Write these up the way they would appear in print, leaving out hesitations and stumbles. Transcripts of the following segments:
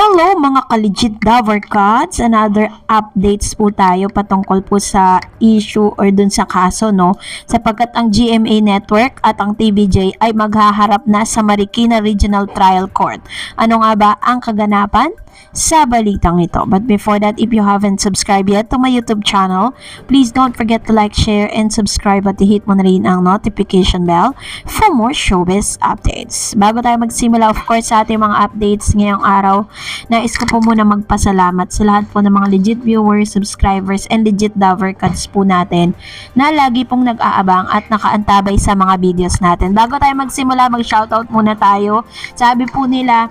Hello mga ka-legit Davercats! Another updates po tayo patungkol po sa issue or dun sa kaso, no? Sapagkat ang GMA Network at ang TVJ ay maghaharap na sa Marikina Regional Trial Court. Ano nga ba ang kaganapan sa balitang ito? But before that, if you haven't subscribed yet to my YouTube channel, please don't forget to like, share, and subscribe at i-hit mo na rin ang notification bell for more showbiz updates. Bago tayo magsimula, of course, sa ating mga updates ngayong araw, nais ko po muna magpasalamat sa lahat po ng mga legit viewers, subscribers, and legit Davercats po natin na lagi pong nag-aabang at nakaantabay sa mga videos natin. Bago tayo magsimula, mag-shoutout muna tayo. Sabi po nila,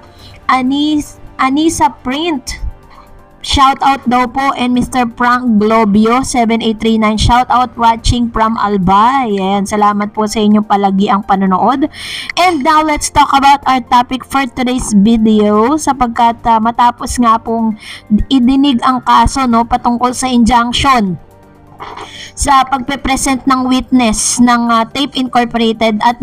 Anisa Print, shoutout daw po, and Mr. Frank Globio 7839, shoutout watching from Albay. Ayan, salamat po sa inyong palagi ang panonood. And now let's talk about our topic for today's video, sapagkat matapos nga pong idinig ang kaso, no, patungkol sa injunction sa pagpe-present ng witness ng Tape Incorporated at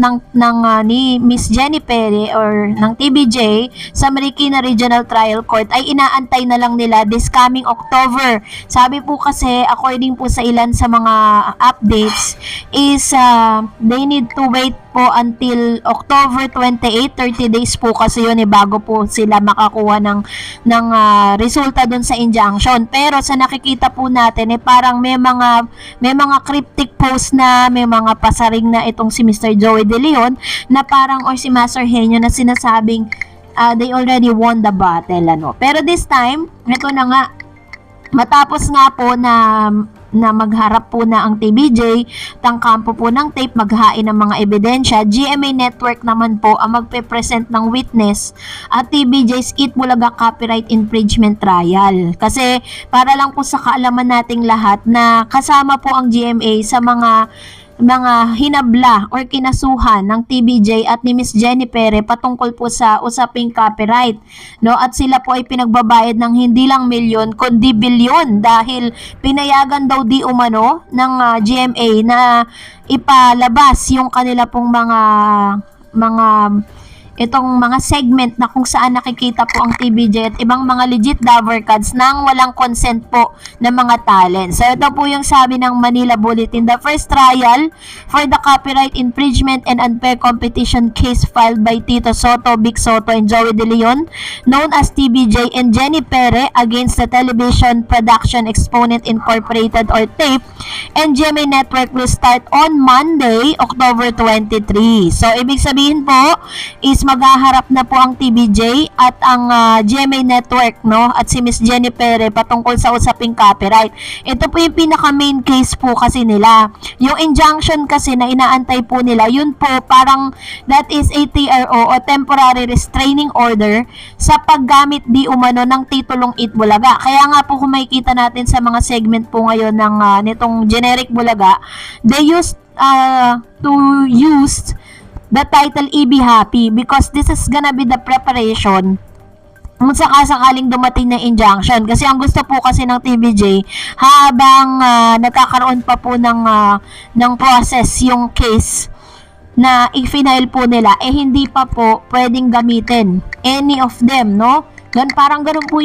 ni Miss Jenny Perez or ng TVJ sa Marikina Regional Trial Court, ay inaantay na lang nila this coming October. Sabi po kasi, according po sa ilan sa mga updates, is they need to wait po until October 28, 30 days po kasi yun bago po sila makakuha ng resulta dun sa injunction. Pero sa nakikita po natin parang may mga cryptic post na, may mga pasaring na itong si Mr. Joey De Leon na parang, or si Master Henyo na sinasabing they already won the battle, ano. Pero this time, ito na nga, matapos nga po na magharap po na ang TVJ, tangkampo po ng tape, maghain ng mga ebidensya, GMA Network naman po ang magpe-present ng witness at TVJ's Eat Bulaga Copyright Infringement Trial. Kasi para lang po sa kaalaman nating lahat na kasama po ang GMA sa mga hinabla or kinasuhan ng TVJ at ni Miss Jenny Perez patungkol po sa usaping copyright, no? At sila po ay pinagbabayad ng hindi lang milyon kundi bilyon dahil pinayagan daw di umano ng GMA na ipalabas yung kanila pong itong mga segment na kung saan nakikita po ang TVJ at ibang mga legit Davercats nang walang consent po ng mga talent. So ito po yung sabi ng Manila Bulletin: the first trial for the copyright infringement and unfair competition case filed by Tito Soto, Vic Soto, and Joey De Leon, known as TVJ and Jenny Perez, against the Television Production Exponent Incorporated or TAPE and GMA Network will start on Monday, October 23. So ibig sabihin po is maghaharap na po ang TVJ at ang GMA Network, no, at si Miss Jenny Perez patungkol sa usaping copyright. Ito po yung pinaka main case po kasi nila. Yung injunction kasi na inaantay po nila, yun po parang that is a TRO o temporary restraining order sa paggamit di umano ng titulong Eat Bulaga. Kaya nga po kung makikita natin sa mga segment po ngayon ng nitong generic Bulaga, they used to use the title EB Happy because this is gonna be the preparation kung sakasakaling dumating na injunction. Kasi ang gusto po kasi ng TVJ, habang nagkakaroon pa po ng process yung case na i-final po nila, hindi pa po pwedeng gamitin any of them, no? Parang ganun po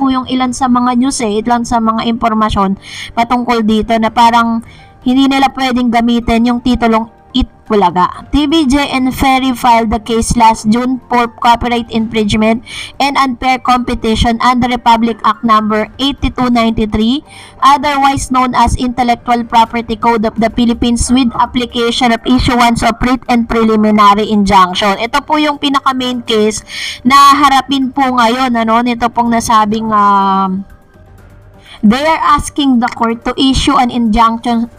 yung ilan sa mga news ilan sa mga impormasyon patungkol dito na parang hindi nila pwedeng gamitin yung titulong Eat Bulaga. TVJ and Ferry filed the case last June for copyright infringement and unfair competition under Republic Act number 8293, otherwise known as Intellectual Property Code of the Philippines, with application of issuance of writ and preliminary injunction. Ito po yung pinaka main case na harapin po ngayon, ano, nito pong nasabing they are asking the court to issue an injunction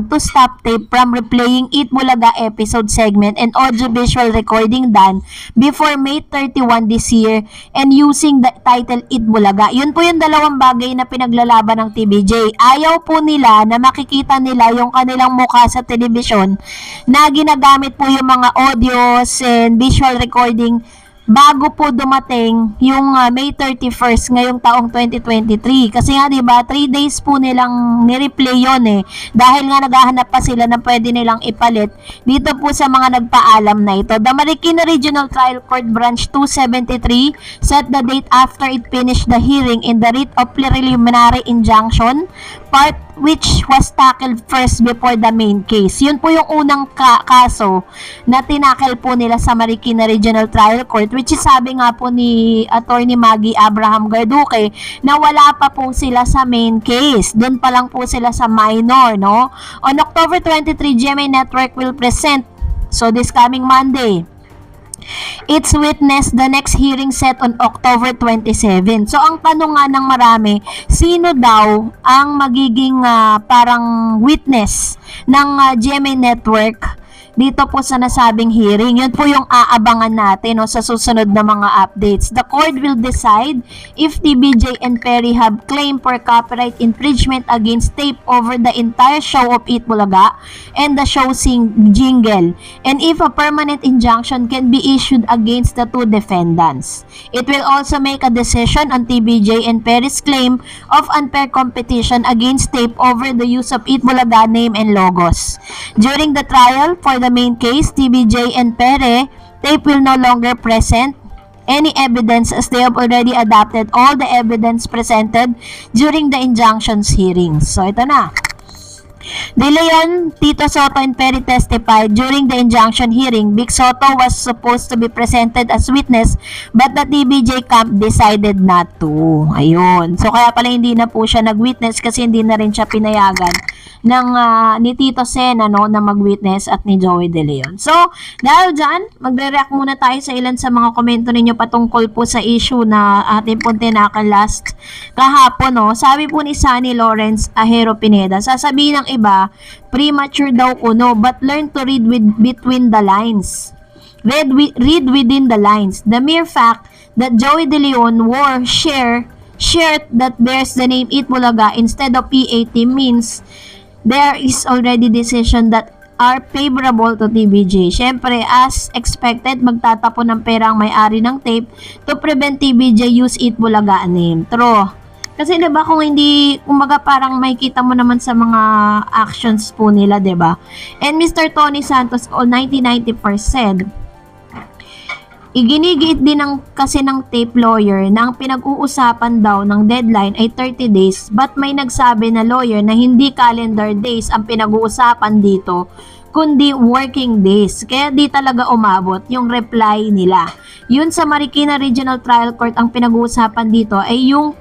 to stop tape from replaying Eat Bulaga episode segment and audiovisual recording done before May 31 this year and using the title Eat Bulaga. Yun po yung dalawang bagay na pinaglalaban ng TVJ. Ayaw po nila na makikita nila yung kanilang mukha sa television na ginagamit po yung mga audios and visual recording bago po dumating yung May 31st ngayong taong 2023. Kasi nga 'di ba, 3 days po nilang ni-replay yon dahil nga naghahanap pa sila ng pwede nilang ipalit dito po sa mga nagpaalam na ito. The Marikina Regional Trial Court Branch 273 set the date after it finished the hearing in the writ of preliminary injunction part which was tackled first before the main case. Yun po yung unang kaso na tinakil po nila sa Marikina Regional Trial Court, which is sabi nga po ni Attorney Maggie Abraham Garduque na wala pa po sila sa main case. Doon pa lang po sila sa minor, no? On October 23, GMA Network will present, so this coming Monday, its witness the next hearing set on October 27. So ang tanong nga ng marami, sino daw ang magiging parang witness ng GMA Network dito po sa nasabing hearing? Yun po yung aabangan natin sa susunod na mga updates. The court will decide if TBJ and Perry have claim for copyright infringement against tape over the entire show of Eat Bulaga and the show jingle, and if a permanent injunction can be issued against the two defendants. It will also make a decision on TBJ and Perry's claim of unfair competition against tape over the use of Eat Bulaga name and logos. During the trial for the main case, TBJ and Perry, tape will no longer present any evidence as they have already adopted all the evidence presented during the injunctions hearings. So ito na. De Leon, Tito Soto, and Perry testified during the injunction hearing. Vic Soto was supposed to be presented as witness but the TBJ camp decided not to. Ayun. So kaya pala hindi na po siya nag-witness kasi hindi na rin siya pinayagan ng ni Tito Sen na mag-witness at ni Joey De Leon. So dahil dyan, magre-react muna tayo sa ilan sa mga komento ninyo patungkol po sa issue na ating po tinakal last kahapon. Sabi po ni Sunny Lawrence Ahero Pineda, sasabihin ng iba, premature daw kuno, but learn to read between the lines. Read within the lines. The mere fact that Joey De Leon wore shirt that bears the name Eat Bulaga instead of PAT means there is already decision that are favorable to TBJ. Syempre, as expected, magtatapon ng pera ang may-ari ng tape to prevent TBJ use Eat Bulaga name. True. Kasi 'di ba kung hindi, kumbaga parang makikita mo naman sa mga actions po nila, 'di ba? And Mr. Tony Santos on 1994 said, iginigiit din kasi ng tape lawyer na ang pinag-uusapan daw ng deadline ay 30 days, but may nagsabi na lawyer na hindi calendar days ang pinag-uusapan dito, kundi working days. Kaya di talaga umabot yung reply nila. Yun sa Marikina Regional Trial Court, ang pinag-uusapan dito ay yung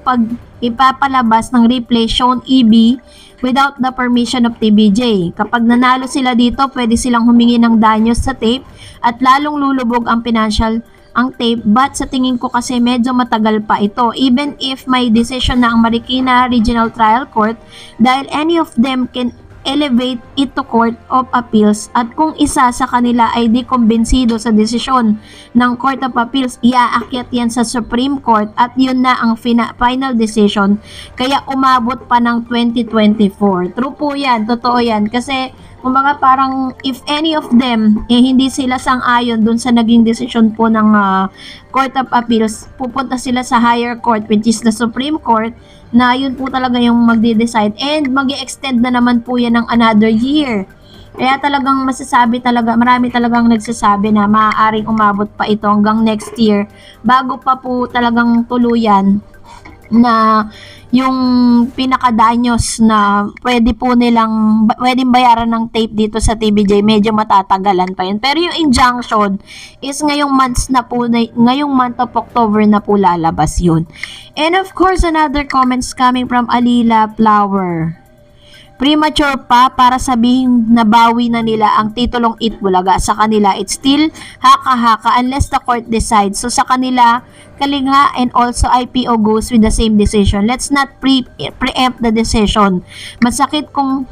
ipapalabas ng replay shown EB without the permission of TBJ. Kapag nanalo sila dito, pwede silang humingi ng danyos sa tape at lalong lulubog ang financial ang tape, but sa tingin ko kasi medyo matagal pa ito, even if may decision na ang Marikina Regional Trial Court, dahil any of them can elevate it to Court of Appeals, at kung isa sa kanila ay di kumbinsido sa desisyon ng Court of Appeals, iaakyat yan sa Supreme Court at yun na ang final decision, kaya umabot pa ng 2024. True po yan, totoo yan, kasi kumbaga parang if any of them hindi sila sang-ayon dun sa naging desisyon po ng Court of Appeals, pupunta sila sa higher court which is the Supreme Court, na yun po talaga yung magde-decide, and mag-extend na naman po yan ng another year. Kaya talagang masasabi talaga, marami talagang nagsasabi na maaaring umabot pa ito hanggang next year bago pa po talagang tuluyan na yung pinakadanyos na pwedeng bayaran ng tape dito sa TBJ, medyo matatagalan pa yun. Pero yung injunction is ngayong month of October na po lalabas yun. And of course, another comments coming from Alila Flower. Premature pa para sabihin nabawi na nila ang titulong Eat Bulaga. Sa kanila, it's still haka-haka unless the court decides. So sa kanila, Kalinga and also IPO goes with the same decision. Let's not preempt the decision. Masakit kung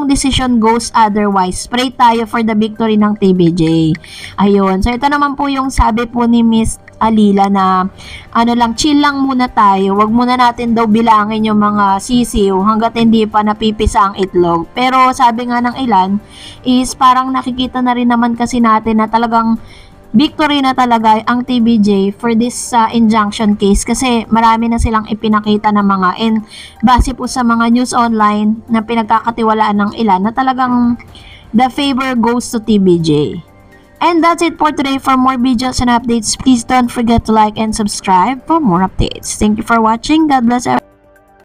decision goes otherwise. Pray tayo for the victory ng TBJ. Ayun. So ito naman po yung sabi po ni Miss Alila na chill lang muna tayo. Wag muna natin daw bilangin yung mga sisiw hanggat hindi pa napipisa ang itlog. Pero sabi nga ng ilan is parang nakikita na rin naman kasi natin na talagang victory na talaga ang TVJ for this injunction case kasi marami na silang ipinakita ng mga and base po sa mga news online na pinagkakatiwalaan ng ilan na talagang the favor goes to TVJ. And that's it for today. For more videos and updates, please don't forget to like and subscribe for more updates. Thank you for watching. God bless everyone.